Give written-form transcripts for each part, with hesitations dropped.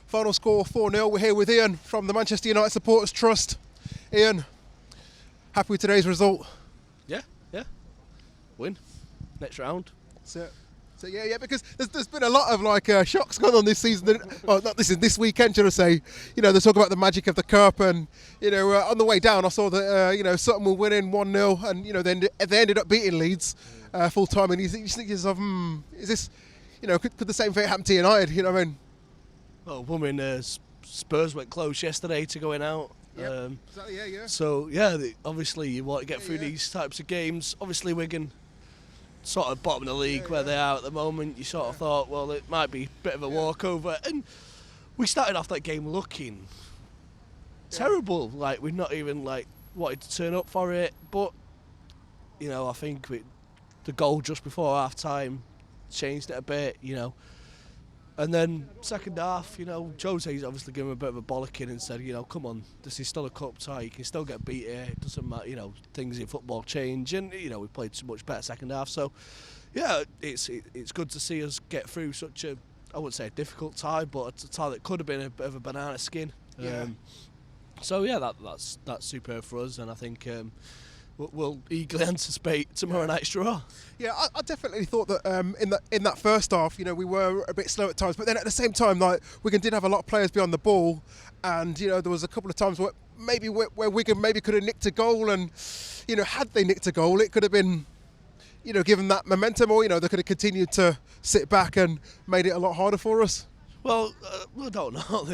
Final score 4-0. We're here with Ian from the Manchester United Supporters Trust. Ian, happy with today's result? Yeah. Win. Next round. So yeah, because there's been a lot of shocks going on this season. Well, not this weekend, should I say? You know, they talk about the magic of the cup, and on the way down, I saw that Sutton were winning 1-0, and they ended up beating Leeds full time. And you think to yourself, is this, could the same fate happen to United? You know what I mean? Well, women Spurs went close yesterday to going out. Yep. Exactly, yeah. So obviously you want to get through these types of games. Obviously Wigan, sort of bottom of the league where they are at the moment. You sort of thought, well, it might be a bit of a walkover, and we started off that game looking terrible. Like we'd not even wanted to turn up for it. But I think the goal just before half time changed it a bit. And then second half, Jose's obviously given him a bit of a bollocking and said, come on, this is still a cup tie, you can still get beat here, it doesn't matter, things in football change, and we played so much better second half. So yeah, it's good to see us get through such a, I wouldn't say a difficult tie, but a tie that could have been a bit of a banana skin. So yeah, that's superb for us, and I think we'll eagerly anticipate tomorrow night's draw. Yeah, I definitely thought that in that first half, we were a bit slow at times, but then at the same time, Wigan did have a lot of players beyond the ball, and there was a couple of times where Wigan maybe could have nicked a goal, and had they nicked a goal, it could have been given that momentum, or they could have continued to sit back and made it a lot harder for us. Well, I don't know.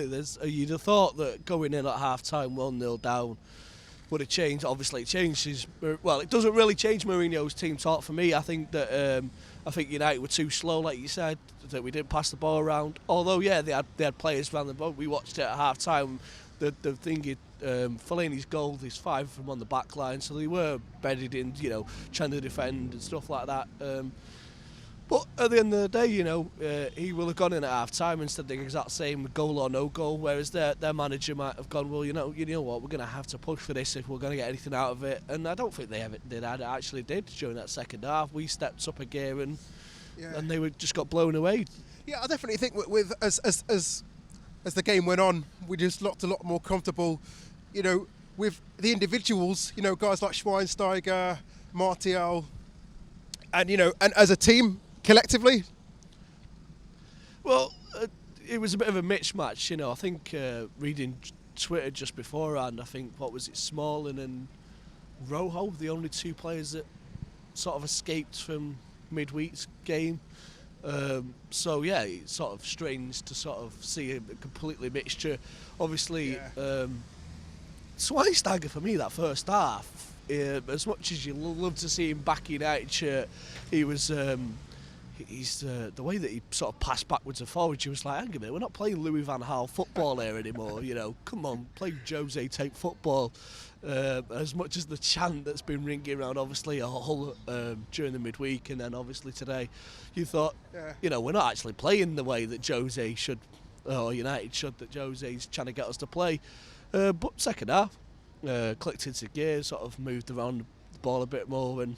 You'd have thought that going in at half time 1-0 down would have changed. Obviously it changes, well, it doesn't really change Mourinho's team talk for me. I think that United were too slow, like you said, that we didn't pass the ball around, although they had players around the ball. We watched it at half time. The thing Fellaini's goal is 5 from on the back line, so they were bedded in, trying to defend and stuff like that. But at the end of the day, he will have gone in at half time and said the exact same, goal or no goal, whereas their manager might have gone, well, you know what, we're going to have to push for this if we're going to get anything out of it. And I don't think they actually did during that second half. We stepped up a gear and they just got blown away. Yeah, I definitely think with as the game went on, we just looked a lot more comfortable, with the individuals, guys like Schweinsteiger, Martial, and and as a team, collectively. Well, it was a bit of a mismatch, I think reading Twitter just beforehand, I think, what was it, Smalling and Rojo, the only two players that sort of escaped from midweek's game. So yeah, it's sort of strange to sort of see a completely mixture. Obviously, Schweinsteiger for me that first half, as much as you love to see him back in United shirt, he was he's the way that he sort of passed backwards and forwards, you was like, hang on a minute, we're not playing Louis van Gaal football here anymore. Come on, play Jose type football. As much as the chant that's been ringing around, obviously, a whole during the midweek, and then obviously today, you thought, we're not actually playing the way that Jose should, or United should, that Jose's trying to get us to play. But second half, clicked into gear, sort of moved around the ball a bit more, and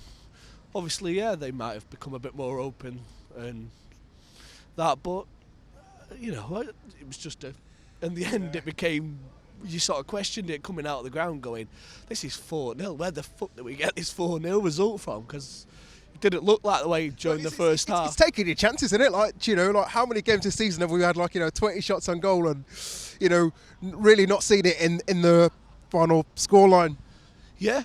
obviously, they might have become a bit more open and that, but it was just in the end, it became, you sort of questioned it coming out of the ground, going, this is 4-0. Where the fuck did we get this 4-0 result from? Because it didn't look like the way during the first half. It's taking your chances, isn't it? Like how many games this season have we had 20 shots on goal and really not seen it in the final scoreline? Yeah,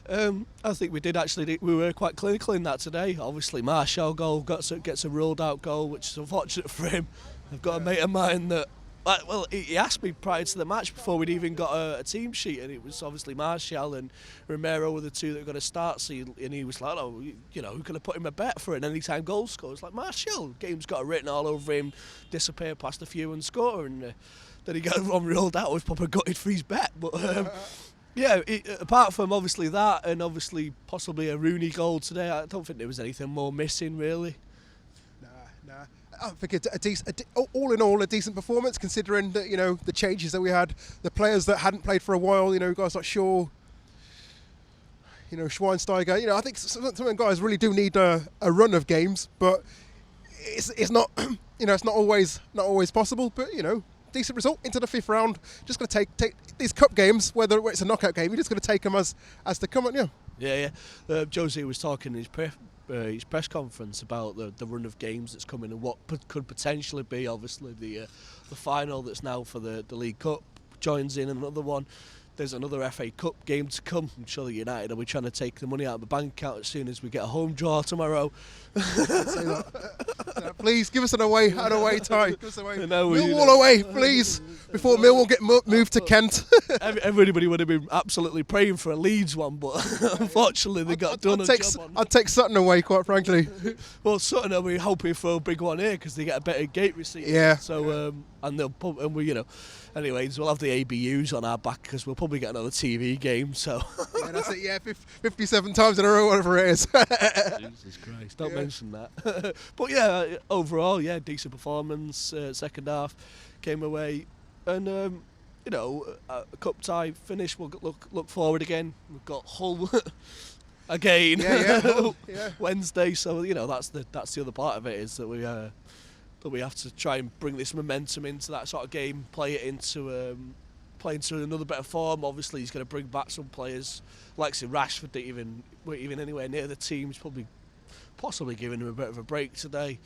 I think we did actually. We were quite clinical in that today. Obviously, Martial goal gets a ruled out goal, which is unfortunate for him. I've got a mate of mine that, he asked me prior to the match before we'd even got a team sheet, and it was obviously Martial and Romero were the two that were going to start. So he was like, who could have put him a bet for an anytime goal score? It's like, Martial, game's got it written all over him, disappear past a few and score, and then he got one ruled out. I was probably gutted for his bet, but. Yeah, apart from obviously that and obviously possibly a Rooney goal today, I don't think there was anything more missing really. Nah. I think all in all, a decent performance considering that the changes that we had, the players that hadn't played for a while, guys like Shaw, Schweinsteiger. I think some of the guys really do need a run of games, but it's not it's not always possible. But decent result into the 5th round. Just going to take these cup games, whether it's a knockout game, you're just going to take them as they come, aren't you? Yeah. Jose was talking in his press conference about the run of games that's coming and what could potentially be, obviously, the final that's now for the League Cup joins in another one. There's another FA Cup game to come. I'm sure that United will be trying to take the money out of the bank account as soon as we get a home draw tomorrow. Please give us an away tie. Give us away. Millwall away, please, before Millwall get moved to Kent. Everybody would have been absolutely praying for a Leeds one, but unfortunately they got done. I'd take Sutton away, quite frankly. Well, Sutton are we hoping for a big one here because they get a better gate receipt. Yeah. So and we anyways we'll have the ABUs on our back because we'll probably get another TV game. So yeah, that's it. Yeah, 57 times in a row, whatever it is. Jesus Christ! Don't mention that. But yeah, overall, decent performance. Second half came away, and a cup tie finish. We'll look forward again. We've got Hull again Wednesday. So that's the other part of it is that we have to try and bring this momentum into that sort of game, play into another bit of form. Obviously, he's going to bring back some players, like say Rashford, that weren't even anywhere near the team. He's possibly giving him a bit of a break today.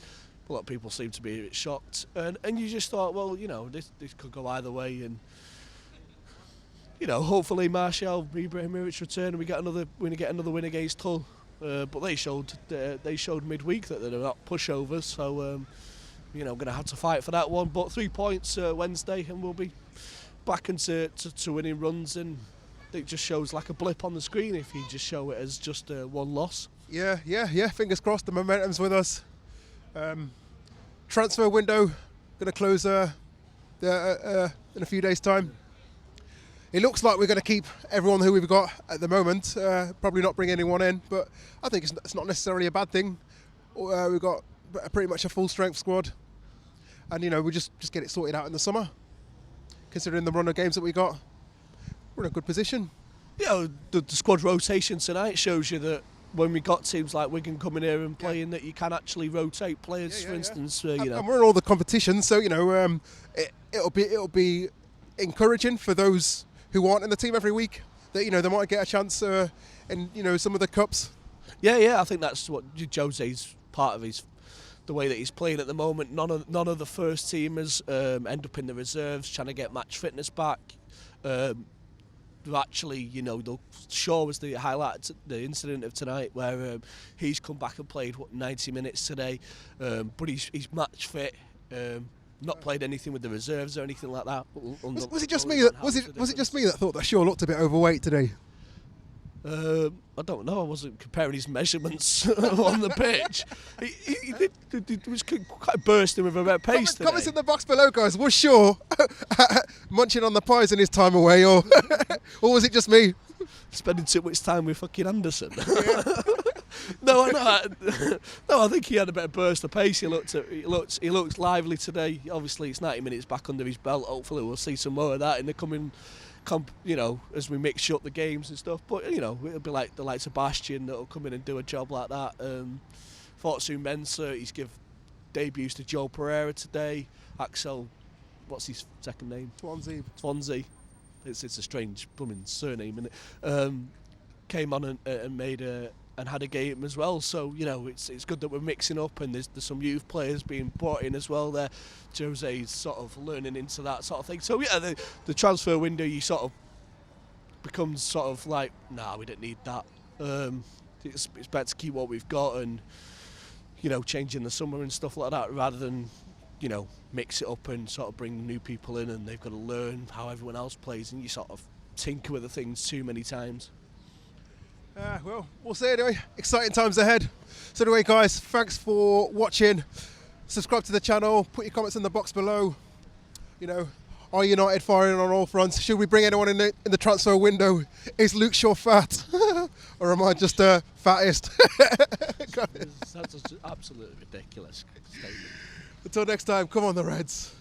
A lot of people seem to be a bit shocked, and you just thought, well, this could go either way, and hopefully Martial, Ibrahimovic return, and we get another win against Hull. But they showed midweek that they're not pushovers, so. Going to have to fight for that one, but 3 points Wednesday, and we'll be back into winning runs, and it just shows like a blip on the screen if you just show it as just one loss. Yeah. Fingers crossed, the momentum's with us. Transfer window going to close in a few days' time. It looks like we're going to keep everyone who we've got at the moment. Probably not bring anyone in, but I think it's not necessarily a bad thing. We've got pretty much a full strength squad. And we just get it sorted out in the summer. Considering the run of games that we got, we're in a good position. The squad rotation tonight shows you that when we got teams like Wigan coming here and playing, that you can actually rotate players. For instance, and we're in all the competitions, so it'll be encouraging for those who aren't in the team every week. That they might get a chance in some of the cups. I think that's what Jose's part of the way that he's playing at the moment. None of the first teamers end up in the reserves trying to get match fitness back. Actually, Shaw was the highlight, the incident of tonight where he's come back and played 90 minutes today, but he's match fit. Not played anything with the reserves or anything like that. Was it just me that thought that Shaw looked a bit overweight today? I don't know. I wasn't comparing his measurements on the pitch. He was quite bursting with a bit of pace today. Comments in the box below, guys. Was Shaw munching on the pies in his time away, or was it just me? Spending too much time with fucking Anderson. No, I think he had a bit of burst of pace. He looked lively today. Obviously, it's 90 minutes back under his belt. Hopefully, we'll see some more of that in the coming. As we mix up the games and stuff, but it'll be like the likes of Bastion that'll come in and do a job like that. Fortune Mensah, he's give debuts to Joe Pereira today. Axel, what's his second name? Swansea. It's a strange blooming surname, isn't it? Came on and made and had a game as well. So it's good that we're mixing up, and there's some youth players being brought in as well. There, Jose's sort of learning into that sort of thing. So the transfer window, you sort of becomes sort of like, nah, we don't need that. It's better to keep what we've got and change in the summer and stuff like that, rather than mix it up and sort of bring new people in and they've got to learn how everyone else plays, and you sort of tinker with the things too many times. Well, we'll see anyway. Exciting times ahead. So anyway, guys, thanks for watching. Subscribe to the channel. Put your comments in the box below. Are United firing on all fronts? Should we bring anyone in the transfer window? Is Luke Shaw fat? Or am I just fattest? That's absolutely ridiculous statement. Until next time, come on the Reds.